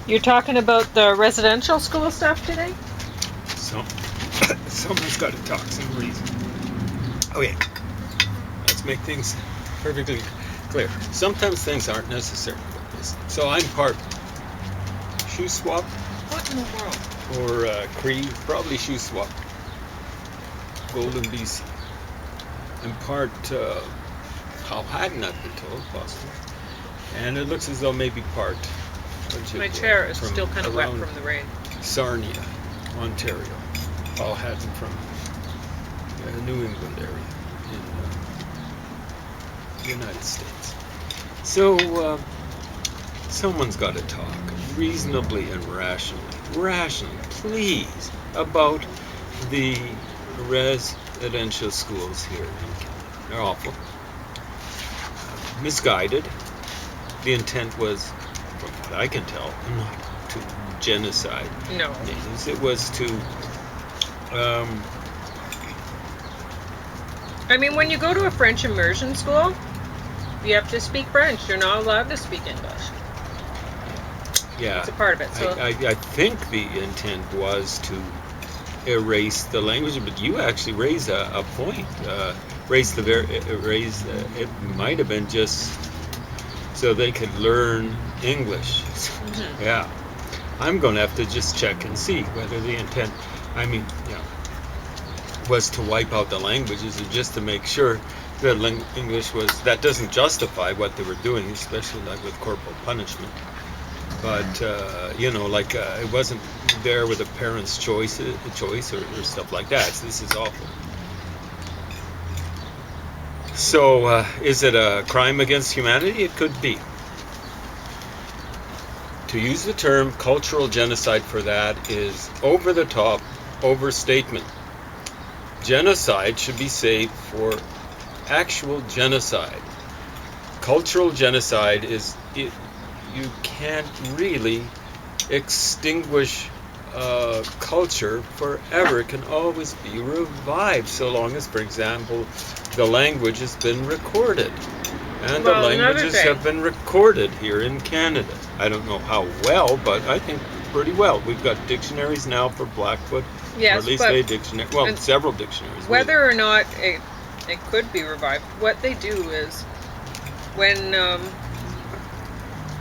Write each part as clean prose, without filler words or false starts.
You're talking about the residential school stuff today? So, someone's got to talk some reason. Okay, let's make things perfectly clear. Sometimes things aren't necessary for this. So I'm part Shuswap What in the world? or Cree, probably Shuswap, Golden BC. I'm part Powhatan, I've been told, possibly. And it looks as though maybe part My chair is from still kind of wet around from the rain. Sarnia, Ontario. Powhatan from the New England area in the United States. So someone's got to talk reasonably and rationally, please, about the residential schools here in Canada. They're awful. Misguided. The intent was, from what I can tell, not to genocide No. natives. It was to I mean, when you go to a French immersion school, you have to speak French. You're not allowed to speak English. yeah. It's a part of it. So I think the intent was to erase the language, but you actually raise a point. It might have been just so they could learn English. Mhm. Yeah, I'm going to have to just check and see whether the intent, was to wipe out the languages or just to make sure that English was. That doesn't justify what they were doing, especially like with corporal punishment. But it wasn't there with a parent's choice or stuff like that. So this is awful. So is it a crime against humanity? It could be. To use the term cultural genocide for that is over the top overstatement. Genocide should be saved for actual genocide. Cultural genocide is you can't really extinguish culture forever. It can always be revived so long as, for example, the language has been recorded. And the languages have been recorded here in Canada. I don't know how well, but I think pretty well. We've got dictionaries now for Blackfoot. yes, or at least but a dictionary. Well, several dictionaries. whether or not it could be revived, what they do is when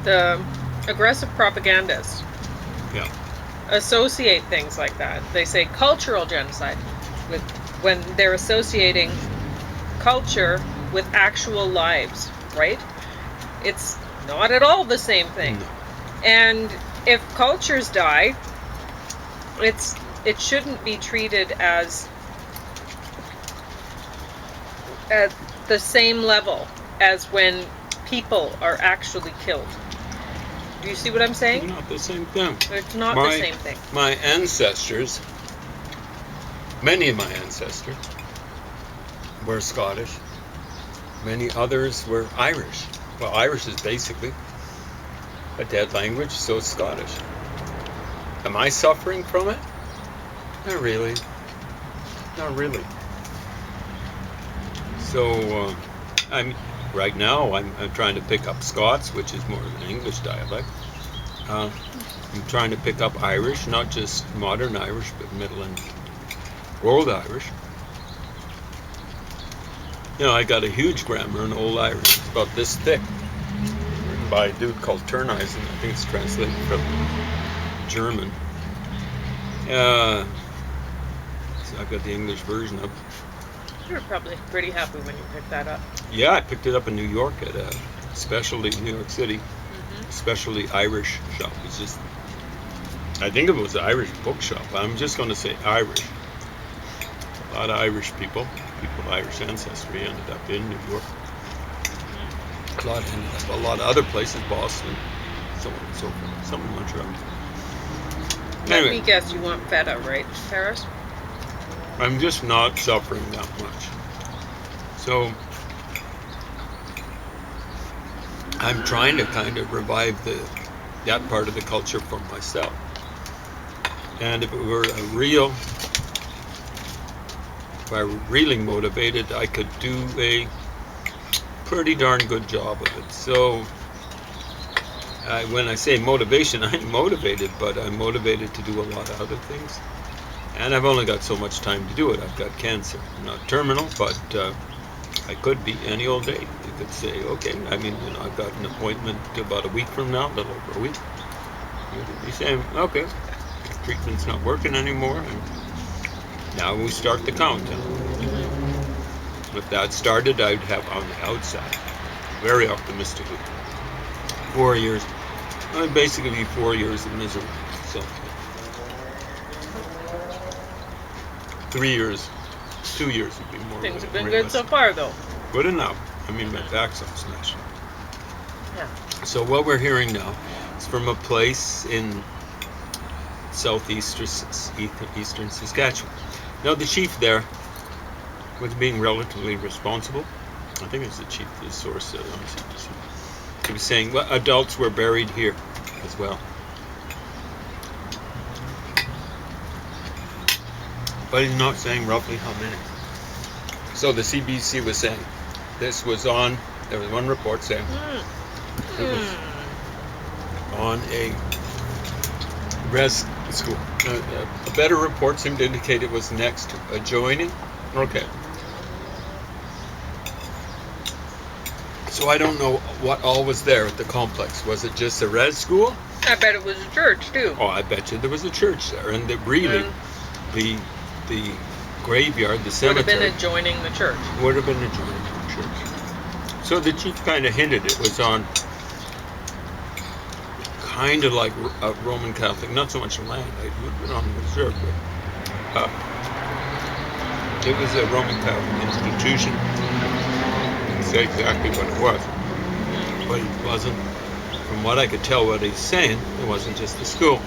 the aggressive propagandists associate things like that, they say cultural genocide with when they're associating culture with actual lives, right? It's not at all the same thing. No. And if cultures die, it shouldn't be treated as at the same level as when people are actually killed. Do you see what I'm saying? Not the same thing. It's not the same thing. My ancestors, many of my ancestors, were Scottish. Many others were Irish. Well, Irish is basically a dead language, so is Scottish. Am I suffering from it? Not really. Not really. So, right now I'm trying to pick up Scots, which is more of an English dialect. I'm trying to pick up Irish, not just modern Irish, but Middle and Old Irish. I got a huge grammar in Old Irish. It's about this thick, written by a dude called Turnhuisen. I think it's translated from German. So I've got the English version of. You're probably pretty happy when you picked that up. Yeah, I picked it up in New York at a specialty, New York City, specialty Irish shop. It's just, I think it was an Irish bookshop. I'm just going to say Irish. A lot of Irish people of Irish ancestry ended up in New York. A lot ended up a lot of other places, Boston, so on and so forth. Some in Montreal. Let me guess, you want feta, right, Paris? I'm just not suffering that much. So I'm trying to kind of revive that part of the culture for myself. And if I were really motivated, I could do a pretty darn good job of it. So when I say motivation, I'm motivated, but I'm motivated to do a lot of other things. And I've only got so much time to do it. I've got cancer. I'm not terminal, but I could be any old day. You could say, okay, I mean, I've got an appointment about a week from now, a little over a week. You could be saying, okay, treatment's not working anymore, and now we start the countdown. If that started, I'd have on the outside, very optimistically, 4 years. Basically 4 years of misery. So 3 years, 2 years would be more. Things have been realistic. good so far, though. Good enough. I mean, my back's all smashed. Yeah. So what we're hearing now is from a place in southeastern Saskatchewan. Now the chief there was being relatively responsible. I think it was the chief, the source on CBC. He was saying, well, adults were buried here as well. But he's not saying roughly how many. So the CBC was saying, this was on, there was one report saying, it was on a res school. A better report seemed to indicate it was next to adjoining. Okay. So I don't know what all was there at the complex. Was it just a res school? I bet it was a church, too. Oh, I bet you there was a church there. And that really, the graveyard, the cemetery, would have been adjoining the church. Would have been adjoining the church. So the chief kind of hinted it was on kind of like a Roman Catholic, not so much land. It would have been on the reserve, but it was a Roman Catholic institution. I didn't say exactly what it was, but it wasn't. From what I could tell, what he's saying, it wasn't just the school.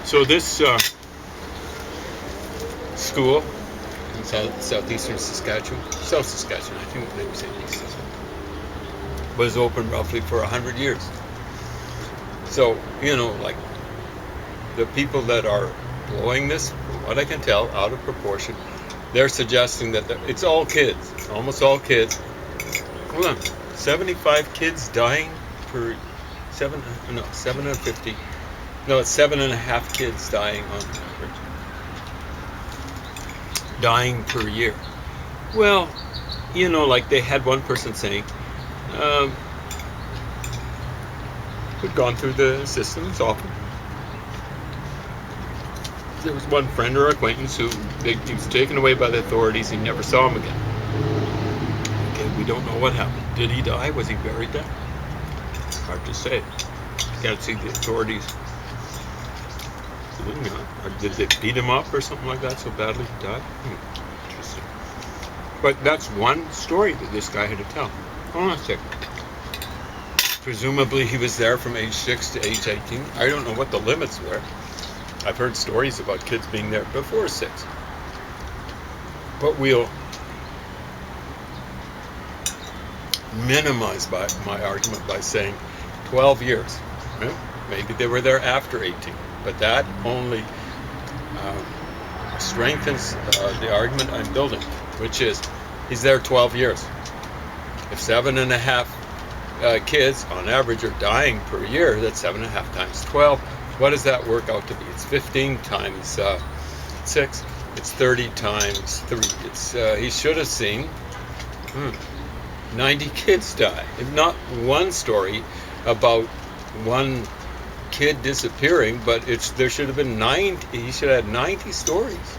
So this school in southeastern Saskatchewan, South Saskatchewan, I think they were saying east Saskatchewan, was open roughly for 100 years. So, like the people that are blowing this, from what I can tell, out of proportion, they're suggesting that it's all kids, almost all kids. Hold on, 75 kids dying per 750. No, it's 7.5 kids dying on average. Dying per year. Well, like they had one person saying, who'd gone through the system, it's awful. There was one friend or acquaintance who he was taken away by the authorities. He never saw him again. Okay, we don't know what happened. Did he die? Was he buried there? Hard to say. You can't see the authorities. Or did they beat him up or something like that so badly he died? Interesting. But that's one story that this guy had to tell. Hold on a second. Presumably he was there from age 6 to age 18. I don't know what the limits were. I've heard stories about kids being there before 6. But we'll minimize my argument by saying 12 years. Yeah? Maybe they were there after 18. But that only strengthens the argument I'm building, which is he's there 12 years. If 7.5 kids on average are dying per year, that's 7.5 times 12. What does that work out to be? It's 15 times 6. It's 30 times 3. It's he should have seen 90 kids die. If not one story about one kid disappearing, but there should have been 90. He should have had 90 stories.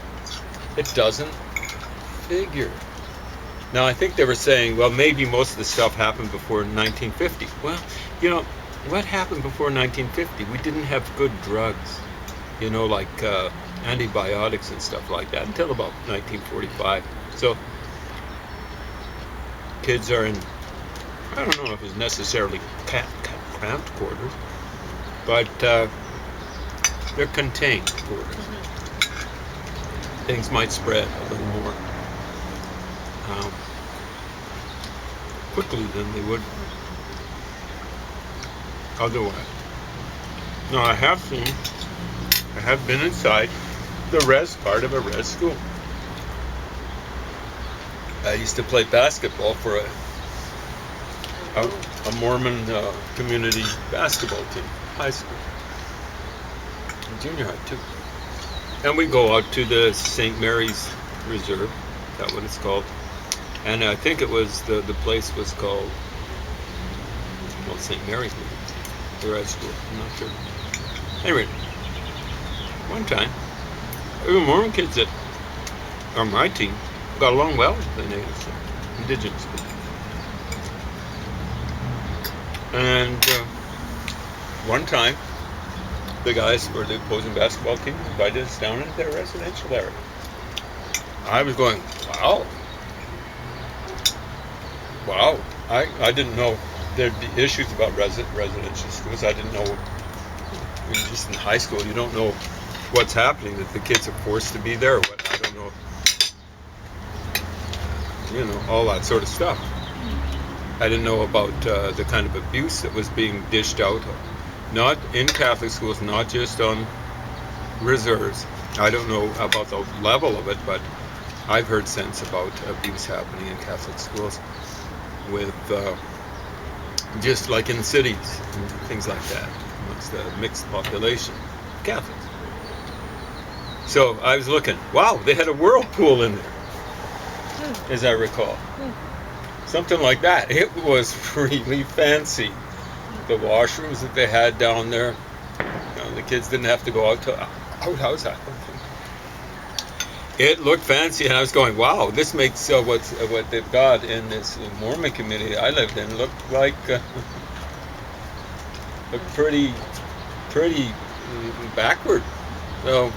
It doesn't figure. Now I think they were saying, well, maybe most of the stuff happened before 1950. Well, what happened before 1950? We didn't have good drugs, like antibiotics and stuff like that until about 1945. So kids are in, I don't know if it's necessarily cramped quarters, but they're contained quarters. Things might spread a little more quickly than they would otherwise. Now I have been inside the res part of a res school. I used to play basketball for a Mormon community basketball team, high school, and junior high too. And we go out to the St. Mary's Reserve, that's what it's called. And I think it was the place was called, well, St. Mary's, the high school. I'm not sure. Anyway, one time, there were Mormon kids that on my team got along well with the natives, indigenous people. And one time, the guys for the opposing basketball team invited us down into their residential area. I was going, wow. I didn't know there'd be issues about residential schools. I didn't know. I mean, just in high school, you don't know what's happening, that the kids are forced to be there or what. I don't know. You know, all that sort of stuff. I didn't know about the kind of abuse that was being dished out, not in Catholic schools, not just on reserves. I don't know about the level of it, but I've heard sense about abuse happening in Catholic schools with just like in cities and things like that, amongst the mixed population, Catholics. So I was looking, wow, they had a whirlpool in there, as I recall. Something like that. It was really fancy. The washrooms that they had down there, you know, the kids didn't have to go out to outhouse. It looked fancy, and I was going, wow, this makes what they've got in this Mormon community I lived in look like pretty backward. So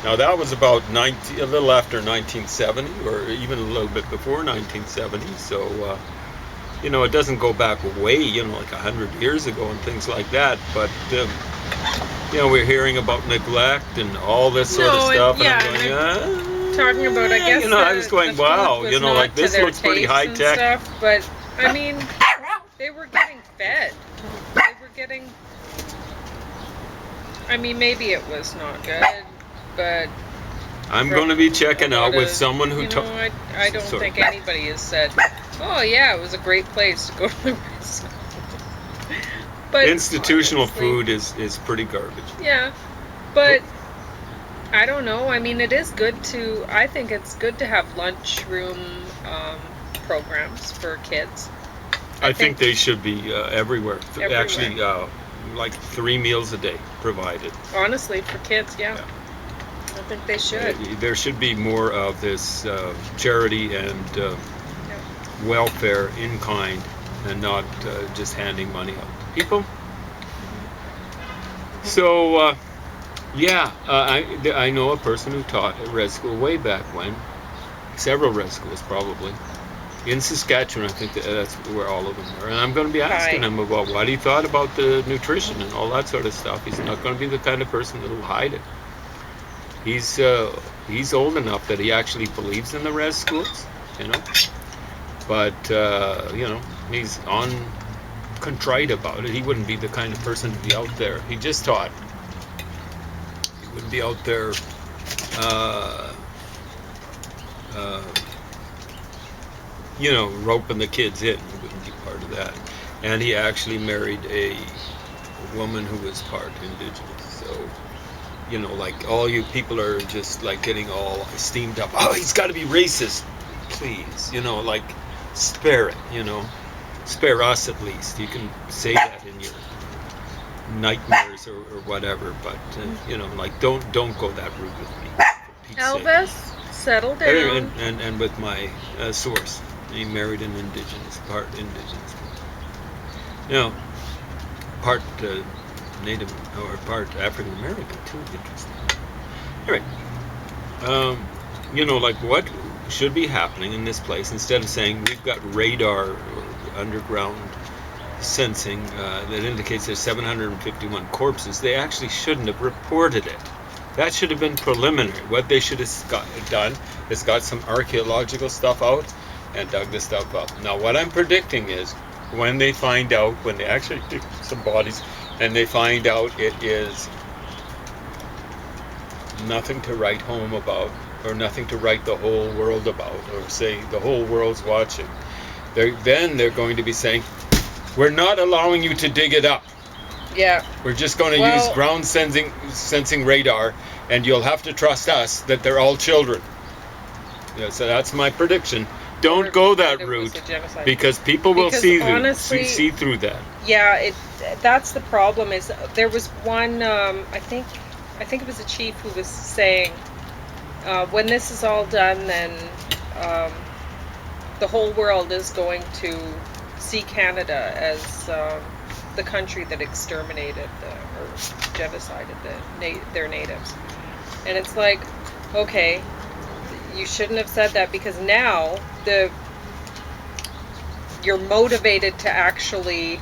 now that was about a little after 1970, or even a little bit before 1970. So you know, it doesn't go back way, you know, like 100 years ago and things like that. But you know, we're hearing about neglect and all this sort of stuff, and I'm going, talking about, I guess, you know, I was going, wow, you know, like this looks pretty high tech. Stuff, but I mean, they were getting fed. They were getting. I mean, maybe it was not good, but I'm going to be checking out with someone who. I don't think anybody has said, "Oh yeah, it was a great place to go to the restaurant." But institutional food is pretty garbage. Yeah, but I don't know. I mean, it is good to. I think it's good to have lunchroom programs for kids. I think they should be everywhere. Actually, like 3 meals a day provided. Honestly, for kids, yeah. I think they should. There should be more of this charity and welfare in kind, and not just handing money out to people. So, I know a person who taught at res school way back when, several res schools probably, in Saskatchewan. I think that's where all of them are. And I'm going to be asking him about what he thought about the nutrition and all that sort of stuff. He's not going to be the kind of person that'll hide it. He's old enough that he actually believes in the res schools, you know. But you know, he's contrite about it. He wouldn't be the kind of person to be out there. He just taught. He wouldn't be out there you know, roping the kids in. He wouldn't be part of that. And he actually married a woman who was part indigenous. So, you know, like all you people are just like getting all steamed up. Oh, he's got to be racist. Please, you know, like spare it, you know. Spare us at least. You can say that in your nightmares or whatever, but you know, like don't go that route with me. Elvis, settle down. And with my source, he married an indigenous. Now, part Native or part African American too. Interesting. Anyway, you know, like what should be happening in this place, instead of saying we've got radar or underground sensing that indicates there's 751 corpses, they actually shouldn't have reported it. That should have been preliminary. What they should have done is got some archaeological stuff out and dug this stuff up. Now what I'm predicting is when they find out, when they actually dig some bodies and they find out it is nothing to write home about, or nothing to write the whole world about, or say the whole world's watching, then they're going to be saying, We're not allowing you to dig it up. Yeah. We're just going to Well- use ground sensing radar, and you'll have to trust us that they're all children. Yeah, so that's my prediction. Don't Or go that it was route a genocide. because people will Because see honestly- see through that. Yeah, that's the problem. Is there was one I think it was a chief who was saying when this is all done, then the whole world is going to see Canada as the country that exterminated or genocided their natives. And it's like, okay, you shouldn't have said that, because now you're motivated to actually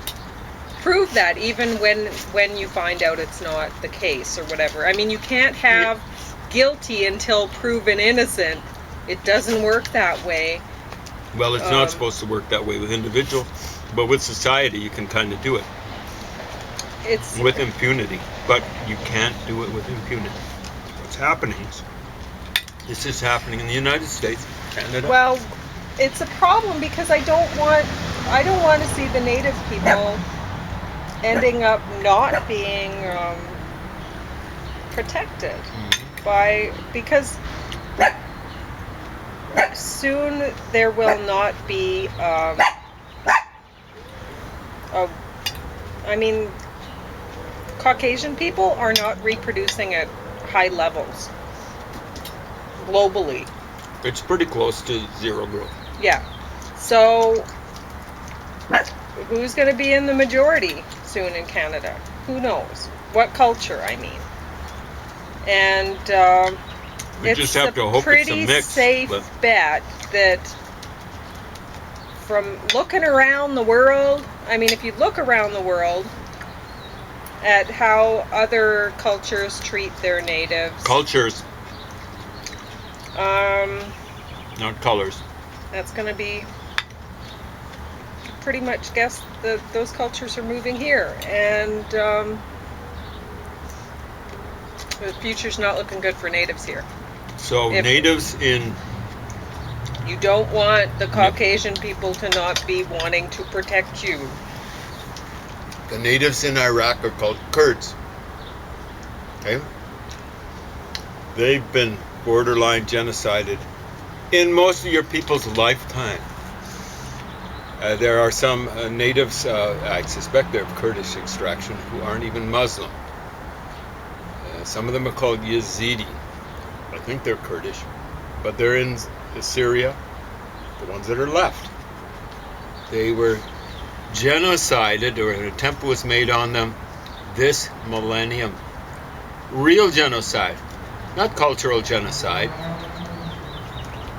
prove that, even when you find out it's not the case or whatever. I mean, you can't have guilty until proven innocent. It doesn't work that way. Well, it's not supposed to work that way with individuals, but with society you can kind of do it It's with impunity. But you can't do it with impunity. What's happening is this is happening in the United States, Canada. well, it's a problem because I don't want to see the native people ending up not being protected because soon there will not be I mean, Caucasian people are not reproducing at high levels globally. It's pretty close to zero growth. Yeah. So who's going to be in the majority soon in Canada? Who knows? What culture, I mean. And We it's just have to hope it's a pretty mix, safe but- bet that from looking around the world, I mean, if you look around the world at how other cultures treat their natives, Cultures, not colors. that's going to be pretty much guess that those cultures are moving here, and the future's not looking good for natives here. So If- natives in You don't want the Caucasian people to not be wanting to protect you. the natives in Iraq are called Kurds. Okay, they've been borderline genocided in most of your people's lifetime. There are some natives, I suspect they're of Kurdish extraction, who aren't even Muslim. Some of them are called Yazidi. I think they're Kurdish, but they're in Syria, the ones that are left. They were genocided, or an attempt was made on them this millennium. Real genocide, not cultural genocide,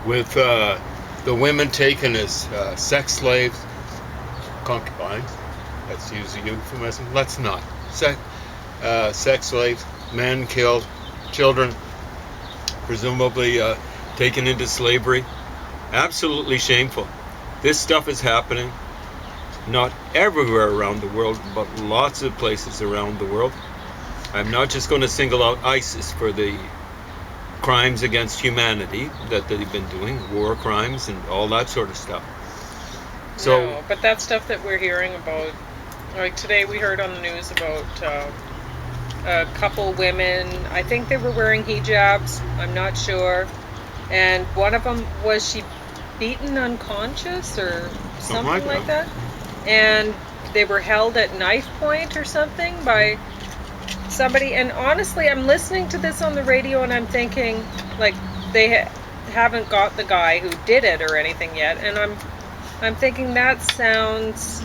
with the women taken as sex slaves, concubines. Let's use a euphemism. Let's not. Sex slaves, men killed, children presumably taken into slavery. Absolutely shameful. This stuff is happening not everywhere around the world, but lots of places around the world. I'm not just going to single out ISIS for the crimes against humanity that they've been doing, war crimes and all that sort of stuff. So, No, but that stuff that we're hearing about, like today we heard on the news about a couple women, I think they were wearing hijabs, I'm not sure, and one of them, was she beaten unconscious or something like that? And they were held at knife point or something by somebody. And honestly, I'm listening to this on the radio and I'm thinking, like, they haven't got the guy who did it or anything yet, and I'm thinking that sounds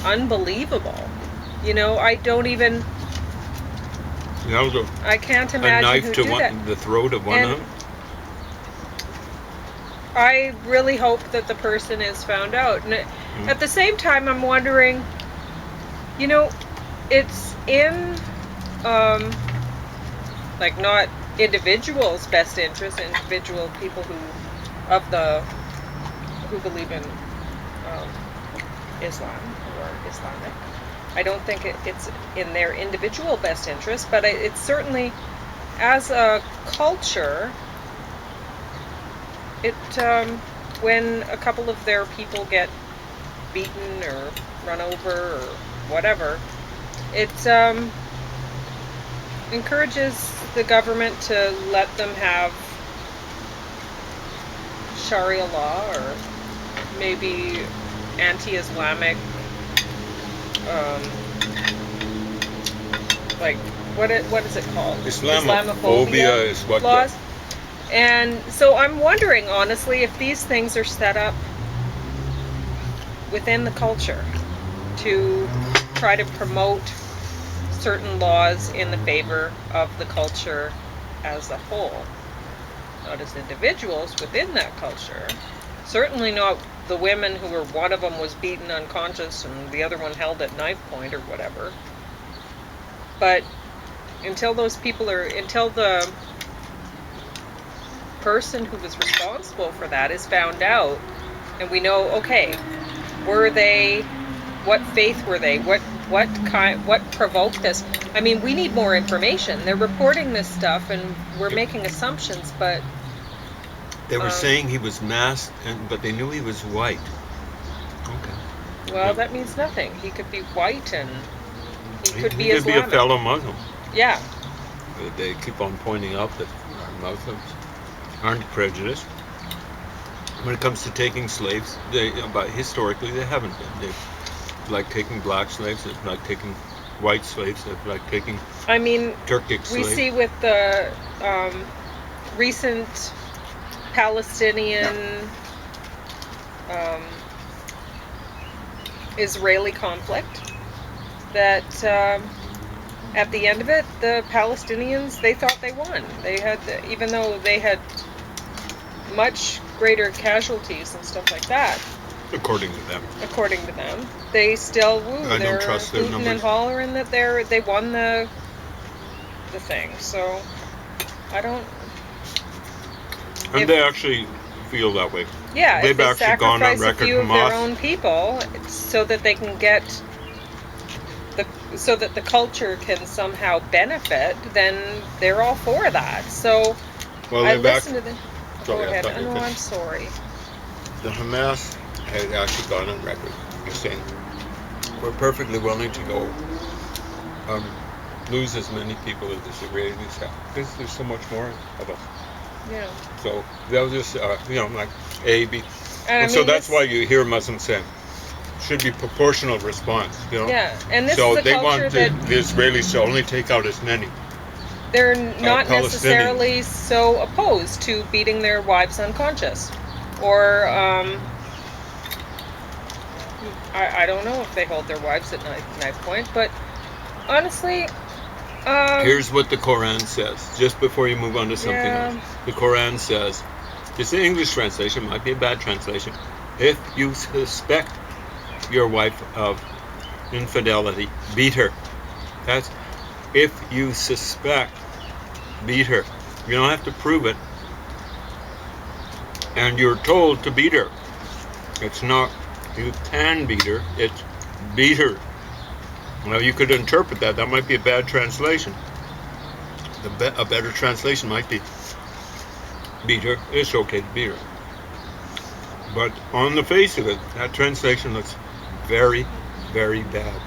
unbelievable. You know, I don't even, I can't a imagine knife who to did that. the throat of one And of them. I really hope that the person is found out. And at the same time, I'm wondering, you know, it's in, like, not individuals' best interest, individual people who believe in Islam or Islamic. I don't think it's in their individual best interest, but it's certainly, as a culture, when a couple of their people get beaten or run over or whatever. It encourages the government to let them have Sharia law or maybe anti-Islamic, like what is it called? Islamophobia is what laws. And so I'm wondering, honestly, if these things are set up within the culture to try to promote certain laws in the favor of the culture as a whole, not as individuals within that culture. Certainly not the women who were, one of them was beaten unconscious and the other one held at knife point or whatever. But until those people until the person who was responsible for that is found out, and we know, okay, what faith were they? What provoked this? I mean, we need more information. They're reporting this stuff, and we're making assumptions, but they were saying he was masked, but they knew he was white. Okay. Well, that means nothing. He could be white, and he could be Islamic. Islamic. Be a fellow Muslim. Yeah. They keep on pointing out that Muslims aren't prejudiced when it comes to taking slaves. But historically, they haven't been. They like taking black slaves. They like taking white slaves. They like taking. I mean, Turkic slaves. We see with the recent Palestinian Israeli conflict that at the end of it, the Palestinians, they thought they won. They had, even though they had much greater casualties and stuff like that. According to them. According to them, they still woo. I don't trust their numbers. And hollering that they won the thing. So I don't. And they actually feel that way. Yeah, they've if they actually gone on sacrifice record. a few of Hamas, their own people so that they can get so that the culture can somehow benefit, then they're all for that. So I listened to them. Go ahead. Oh, no, I'm sorry. The Hamas has actually gone on record as saying we're perfectly willing to go lose as many people as the Israelis have because there's so much more of us. Yeah. So they'll just like A, B, and so that's why you hear Muslims saying should be proportional response. Yeah, and this so is a they culture want that the Israelis to only take out as many. They're not necessarily so opposed to beating their wives unconscious, or I don't know if they hold their wives at knife point, but honestly, here's what the Quran says. Just before you move on to something else, the Quran says, it's the English translation, might be a bad translation. If you suspect your wife of infidelity, beat her. That's if you suspect. Beat her. You don't have to prove it. And you're told to beat her. It's not you can beat her, it's beat her. Now you could interpret that. That might be a bad translation. A better translation might be beat her. It's okay to beat her. But on the face of it, that translation looks very, very bad.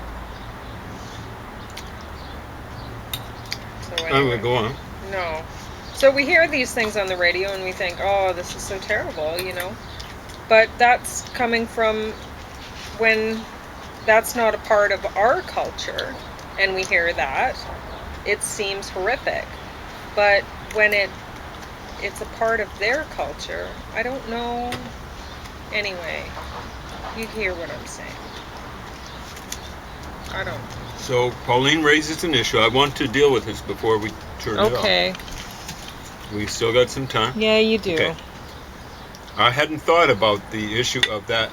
So anyway. I'm going to go on. No. So we hear these things on the radio and we think, oh, this is so terrible, But that's coming from when that's not a part of our culture and we hear that, it seems horrific. But when it's a part of their culture, I don't know. Anyway, you hear what I'm saying. I don't. So Pauline raises an issue. I want to deal with this before we turn it off. Okay. We still got some time. Yeah, you do. Okay. I hadn't thought about the issue of that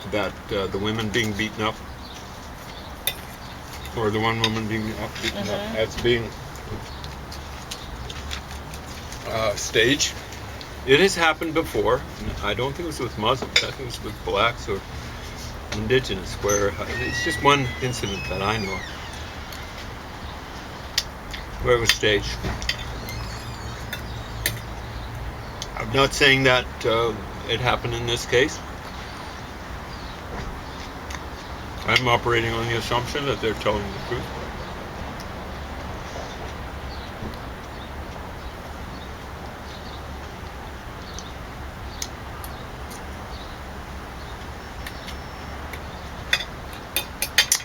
the women being beaten up, or the one woman being beaten up as being staged. It has happened before. I don't think it was with Muslims. I think it was with blacks or indigenous, where it's just one incident that I know of where it was staged. I'm not saying that it happened in this case. I'm operating on the assumption that they're telling the truth.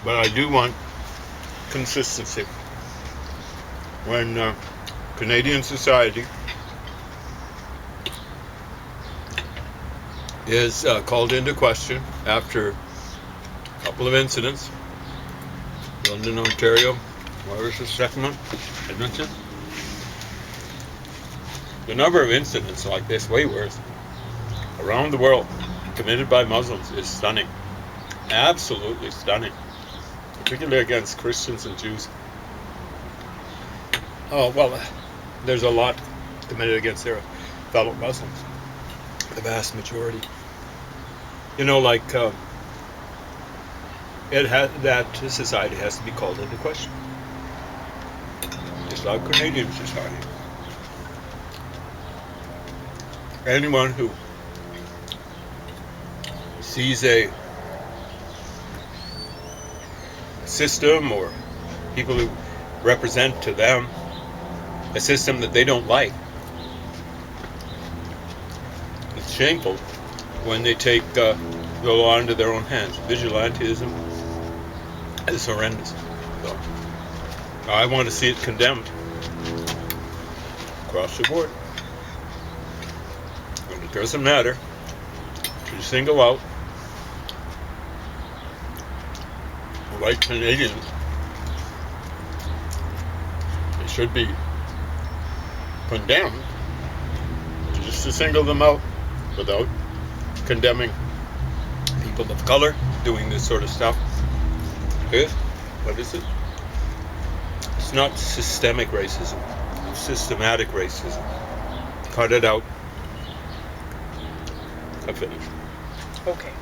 But I do want consistency. When Canadian society is called into question after a couple of incidents, London, Ontario, where was the second one? Edmonton. The number of incidents like this, way worse, around the world, committed by Muslims is stunning. Absolutely stunning. Particularly against Christians and Jews. Oh, well, there's a lot committed against their fellow Muslims. The vast majority. You know, like, that society has to be called into question. Just like Canadian society. Anyone who sees a system or people who represent to them a system that they don't like, it's shameful when they take the law into their own hands. Vigilantism is horrendous. So, I want to see it condemned across the board. And it doesn't matter to single out white Canadians. They should be condemned. Just to single them out without condemning people of color doing this sort of stuff. What is it? It's not systemic racism. It's systematic racism. Cut it out. I finished. Okay.